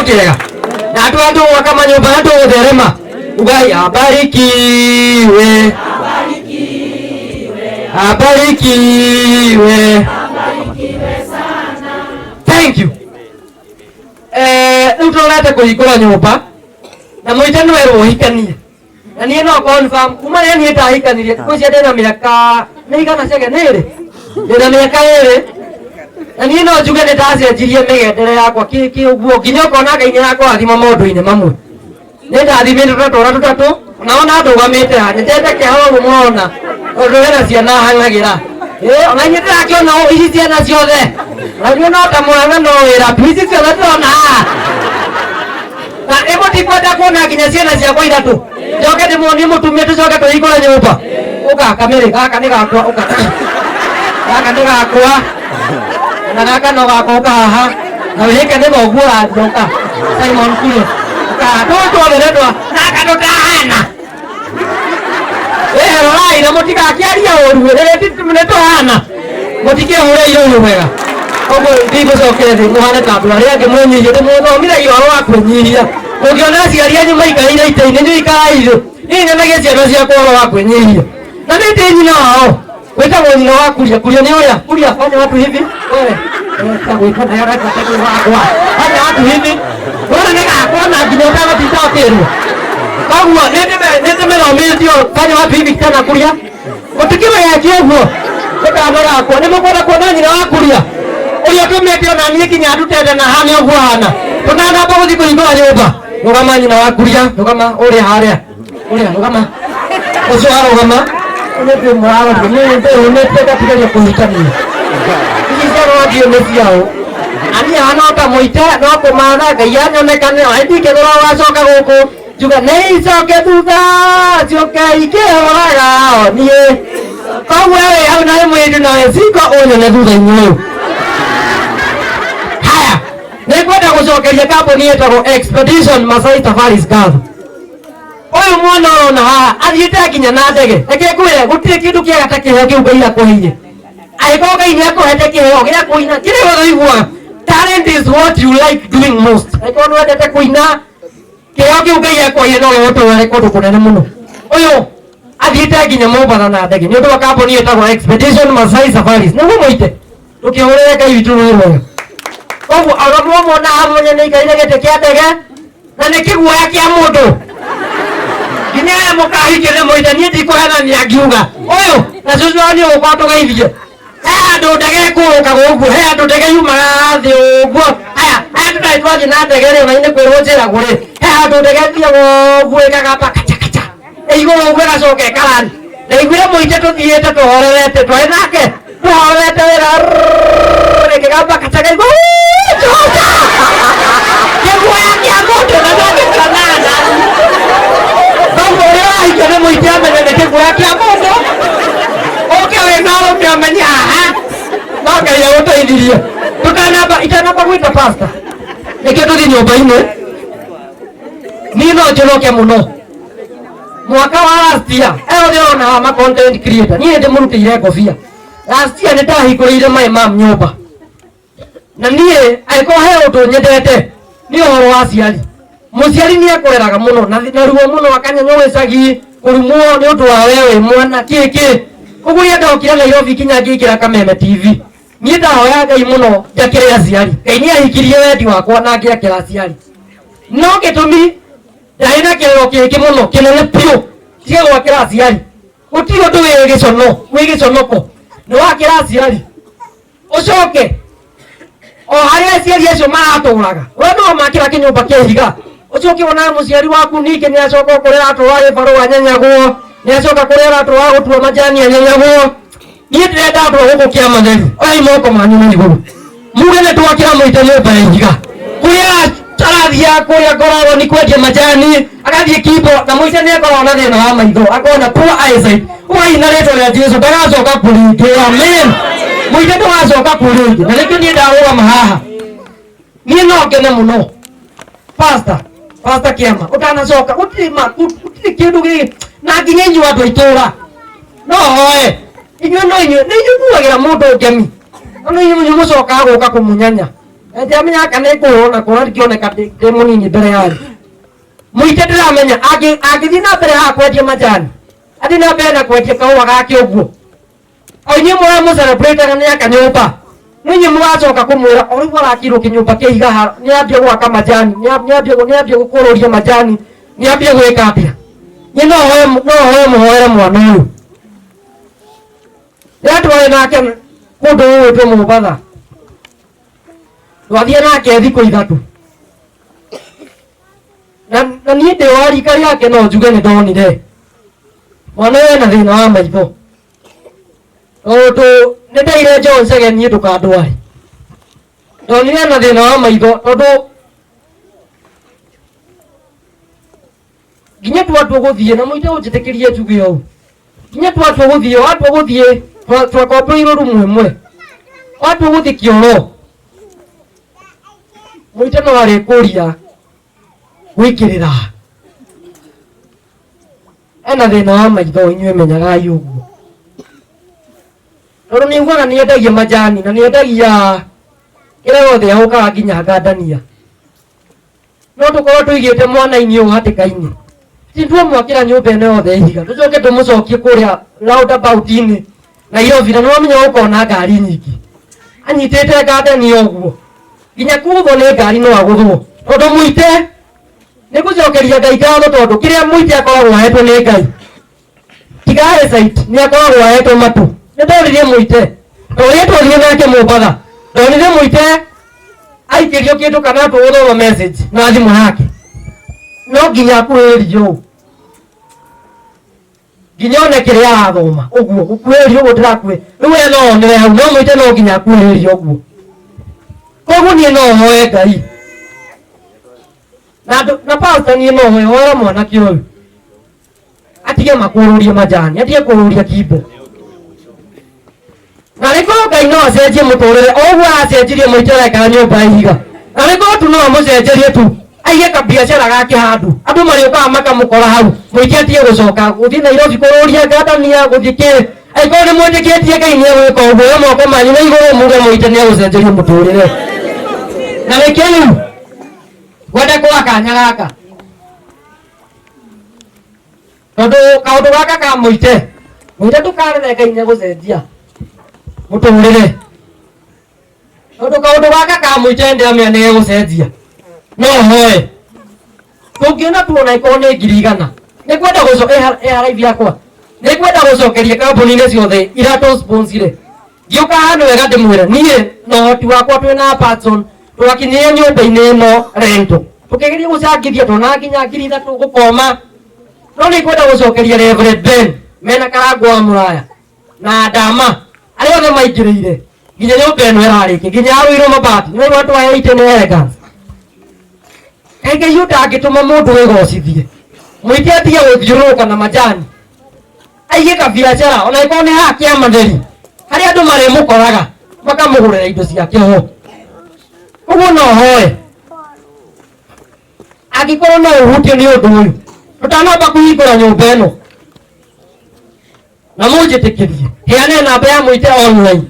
kega na watu kama nyumba watu derema ugai abarikiwe abarikiwe sana. Thank you. Utolete kuikora nyumba na mwitano wero hikania na niĩ no confirm kuma niĩ ndahikanirie kucia ndĩna mĩaka mĩigana ciake nĩrĩ ndĩna mĩaka ĩrĩ na niĩ no njuge nĩ ndacenjirie mĩgendere yakwa kĩũguo nginya ũkona Ngai nĩ yakũrathima maũndũ-inĩ mamwe nĩ ndathimĩte tũtatũ naona ndũgamĩte haha nĩndete kĩhoro mũrona tondũ wĩna ciana hang'agĩra ona inyuĩ ndĩrakĩona ici ciana ciothe na niĩ no ta Mũrang'a no wĩra ici ciothe tũrona haha na ĩmũtikwenda kuona nginya ciana ciakwa ithatũ njoke ndĩmuonie mũtumia tũcoke tũhingũre nyũmba ũka Kamĩrĩ gaka nĩ gakwa ũka gaka nĩ gakwa na gaka no gakwa ũka haha na wĩke nĩ thoguo rangi ũka Simon Kure ũka tũtwothe naka tũtahana rorai na mũtigakĩaria ũru nĩ tũhana mũtikĩhũre irio wega koguo ndigũcokere thĩ mũhane ta andũ arĩa angĩ mwĩnyihie ndĩmũthomithagio ũhoro wa kwĩnyihia ũngĩona aciari anyu maikarĩire itĩ-inĩ nĩ ikarai thĩ niĩ nyonagia ciana ciakwa ũhoro wa kwĩnyihia na nĩ ndĩ nyina wao wĩtagwo nyina wa Kuria Kuria nĩ ũrĩa Kuria fanya watu hivi wewe fanya watu hivi wewe nĩ gakwa na nginya ũtagatinda ũkĩrwo koguo nĩ ndĩmĩthomithio fanya watu hivi tena Kuria mũtikĩmegekie ũguo ũkana gakwa nĩ mũkwenda kuona nyina wa Kuria ũrĩa tũmĩte ona niĩ nginya ndutete na hana ũguo hana tũtanamba gũthiĩ kũhingũra nyũmba rũgama nyina wa Kuria rũgama ũrĩa harĩa ũrĩa rũgama ũcio arũgama nĩ mũrarũnĩte gatigaria kũhikania ici ciarũgio nĩ ciao ani hana ta mũite no kũmatha Ngai anyonekane ndingĩthũra wacoka gũkũ njuga nĩ icoke thutha cioke ikĩhoraga niĩ koguo we hau nawe mwĩndu nawe cingo ũnyone thutha-inĩ ũyũ haya nĩngwenda gũcokeria kambuni ĩtagwo Expedition Masai Safaris Gather ũyũ mwana ũrona haha athiĩte nginya na ndege reke ngwĩre gũtirĩ kĩndũ kĩega ta kĩheo kĩu Ngai akũheire angĩkorwo Ngai nĩ akũhete kĩheo gĩa kũina kĩrĩa wothe ũiguaga talent is what you like doing most angĩkorwo nĩ wendete kũina kĩheo kĩu Ngai akũheire no gĩgũtware kũndũ kũnene mũno ũyũ athiĩte nginya Mombatha na ndege nĩ ũndũ wa kambuni ĩtagwo Expedition Masai Safaris nĩguo mũite tũkĩhũrĩre Ngai witũ rũĩ rwega koguo arũmwo mona hamwe nĩ ikarire gĩtĩ kĩa ndege na nĩ kĩguoya kĩa mũndũ nginya aya mũkahingĩre mũite niĩ ndikũhenania ngiuga ũyũ na cũcũ wao nĩ ũgũkorwo tũgeithie he andũ ndege ĩkũrũkaga ũguo he andũ ndege yumaga thĩ ũguo aya tũtarĩ twathiĩ na ndege rĩ ona nĩ kwĩrwo njĩragwo rĩ he andũ ndege thiaga ũguo ĩkagamba kacha igũrũ ũguo ĩgacoka ĩkarani na iguire mũite tũthiĩte tũhorerete twarĩ nake tũhorerete wĩra ĩkĩgamba kacha igũrũ kĩguoya kĩa mũndũ na ndũngĩkanana koguo ũrĩa wahingio nĩ mũite amenye nĩ kĩguoya kĩa mũndũ ũke wĩna ũrũme ũmenye haha no Ngai agũteithirie itanamba gwĩta pastor nĩkĩo tũthiĩ nyũmba-inĩ niĩ no njonoke mũno mwaka wa last year ndĩrona haha ma content creator niĩ ndĩmũrutĩire ngobia last year nĩ ndahingũrĩire my mom nyũmba na niĩ angĩkorwo he ũndũ nyendete nĩ ũhoro wa aciari mũciari nĩ akũreraga mũno na ruo mũno akanyonywo gĩcagi kũrumwo nĩ ũndũ wa we wĩ mwana kĩkĩ koguo rĩrĩa ndokire Nairobi kinya ngĩingĩra Kameme TV niĩ ndahoya Ngai mũno njakĩre aciari Ngai nĩ ahingirie wendi wakwa na ngĩakĩra aciari no gĩtũmi ndarĩ na kĩrero kĩngĩ mũno kĩnene biũ tiga gwakĩra aciari gũtirĩ ũndũ wĩ gĩconoko nĩ wakĩra aciari ũcoke o harĩa aciari acio maratũũraga we no makĩra kĩnyũmba kĩa ihiga ũcoke wona mũciari waku ningĩ nĩ acoka kũrĩa aratũũra gĩbarũa anyanyagwo nĩ acoka kũrĩa aratũũra gũtua majani anyanyagwo niĩ ndĩrenda andũ a gũkũ kĩa matheru oyai moko manyu na igũrũ muge nĩ twakĩra mũite nyũmba ya ihiga kũrĩa tarathiĩ kũrĩa ngoragwo nĩ kwendia majani agathiĩ Kimbo na mũico nĩ akoragwo na thĩna wa maitho akoragwo na poor eyesight ũgai na rĩtwa rĩa Jesũ ndagacoka kũringĩ amen mũite ndũgacoka kũringĩ na nĩkĩo niĩ ndarũgama haha niĩ no ngene mũno pastor Kĩama ũtanacoka gũtirĩ kĩndũ gĩkĩ na nginya inyuĩ andũ a itũũra no hoe inyuĩ nĩ inyuĩ muagĩra mũndũ ngemi no inyuĩ mũcokaga gũka kũmũnyanya Jamnya kane corona corona kione kate demoni ni berayar. Muite dramenya agi dina berha kwa je majan. Adina bena kwa je kau waka kyobu. Onye mwa mo celebrate nganya kanyopa. Ninyi mwazo kakumura ori wala kiro kinyumba ke higa ni abye gwaka majani ni abye gukororia majani ni abye gweka apya ni no hoye muhoera mwana uyu yatwaye nake kundu gwitwo Mumbatha twathie nake thikũ ithatu na niĩ ndĩ wa rika rĩake no njuge nĩ ndonire mwana ũyũ ena thĩna wa maitho tondũ nĩ ndaire John Chege niĩ ndũkandware ndonire na thĩna wa maitho tondũ nginya twatua gũthiĩ na mũite ũnjĩtĩkĩrie njuge ũũ nginya twatua gũthiĩ twakomboirwo rumu ĩmwe watua gũthiĩ kĩoro mũite no arĩkũria gwĩkĩrĩra ena thĩna wa maitho inyuĩ menyagai ũguo tondũ nĩ nguaga nĩ endagia majani na nĩ endagia kĩrĩa gothe ahũkaga nginya ngandania no tũkorwo tũigĩte mwana-inĩ ũyũ hatĩka-inĩ tindwamwakĩra nyũmba ĩno yothe ihiga tũcoke tũmũcokie kũrĩa roundabout-inĩ Nairobi na nĩwamenya gũkona ngari nyingĩ anyitĩte ngandania ũguo nginya kũgũthwo nĩ ngari no agũthwo tondũ mũite nĩ gũcokeria Ngai ngatho tondũ kĩrĩa mũite akoragwo ahetwo nĩ Ngai tiga site nĩ akoragwo ahetwo matũ nĩ ndoririe mũite tũrĩa twathire nake Mumbatha ndonire mũite aikĩrio kĩndũ kana tũgũthoma message na thimũ yake no nginya akuhĩrio nginya one kĩrĩa arathoma ũguo gũkuhĩrio ũguo ndĩrakuhĩ rĩu we no onere hau no mũite no nginya akuhĩrio ũguo koguo niĩ no hoe Ngai na pastor niĩ no hoe hoera mwanake ũyũ atige makũrũrie majani atige kũrũria kimbo na rĩkorwo Ngai no acenjie mũtũrĩre ũguo acenjirie mũite areka nyũmba ihiga na rĩkorwo tu no amũcenjerie tu aige kabiacara gake handũ andũ marĩũkaga makamũkora hau mũingĩ atige gũcoka gũthiĩ Nairobi kũrũria ngandania gũthiĩ kĩ angĩkorwo nĩ mwĩtĩkĩtie Ngai nĩ egwĩka ũguo moko manyu na igũrũ muge mũite nĩ egũcenjeria mũtũrĩre na rĩkĩ rĩu gwenda kwa kanya gaka tondũ kaũndũ gaka ka mũite ndũkarere Ngai nĩ egũcenjia mũtũrĩre tondũ kaũndũ gaka ka mũite ndĩramenya nĩ egũcenjia no hoe tũngĩona tuona ikorwo nĩ 100,000 nĩ kwenda gũcokeria haraithi yakwa nĩ kwenda gũcokeria kambuni-inĩ ciothe iratũ sponsire ngĩũka handũ wega ndĩmwĩre niĩ na ũhoti wakwa twĩna person twakinyire nyũmba-inĩ ĩno rento tũkĩgeria gũcangithia twana nginya 3,000 gũkoma no nĩ kwenda gũcokeria Reverend Ben mena Karangũ wa Mũraya na Ndama arĩa othe maingĩrĩire nginya nyũmba ĩno ĩrarĩkia nginya yarũirwo mabati nĩ wĩrwo twahe 8 nĩ elegance Ngai ndangĩtũma mũndũ wĩgocithie mũingĩ atige gũthiũrũrũka na majani aige kabiacara ona ĩkorwo nĩ haha kĩamatheri harĩa andũ marĩmũkoraga makamũgũrĩra indo ciake ho ũguo no hoe angĩkorwo no ũhutio nĩ ũndũ ũyũ tũtanamba kũhingũra nyũmba ĩno na mũnjĩtĩkĩrie heane namba ya mũite online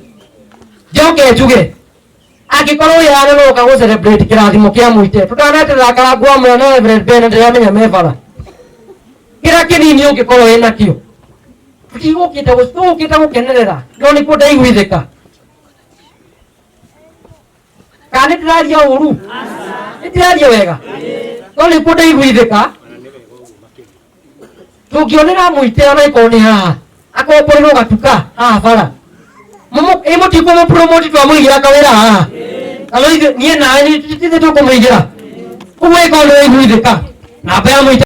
njoke njuge angĩkorwo wĩrane no ũka gũcelebrate kĩrathimo kĩa mũite tũtaneterera Karangũ wa Mũraya na Reverend Ben ndĩramenya me bara kĩrĩa kĩnini ũngĩkorwo wĩnakĩo tũtigũkĩte gũkenerera no nĩkuo ndaiguithĩka kana nĩ ndĩraria ũru nĩ ndĩraria wega no nĩkuo ndaiguithĩka tũngĩonera mũite ona ikorwo nĩ haha akomborerwo gatuka haha bara mũtikũmũ promote twamũigĩra kawĩra haha niĩ nawe nĩ tũkũmũigĩra ũguo ĩkorwo nĩ waiguithĩka namba ya mũite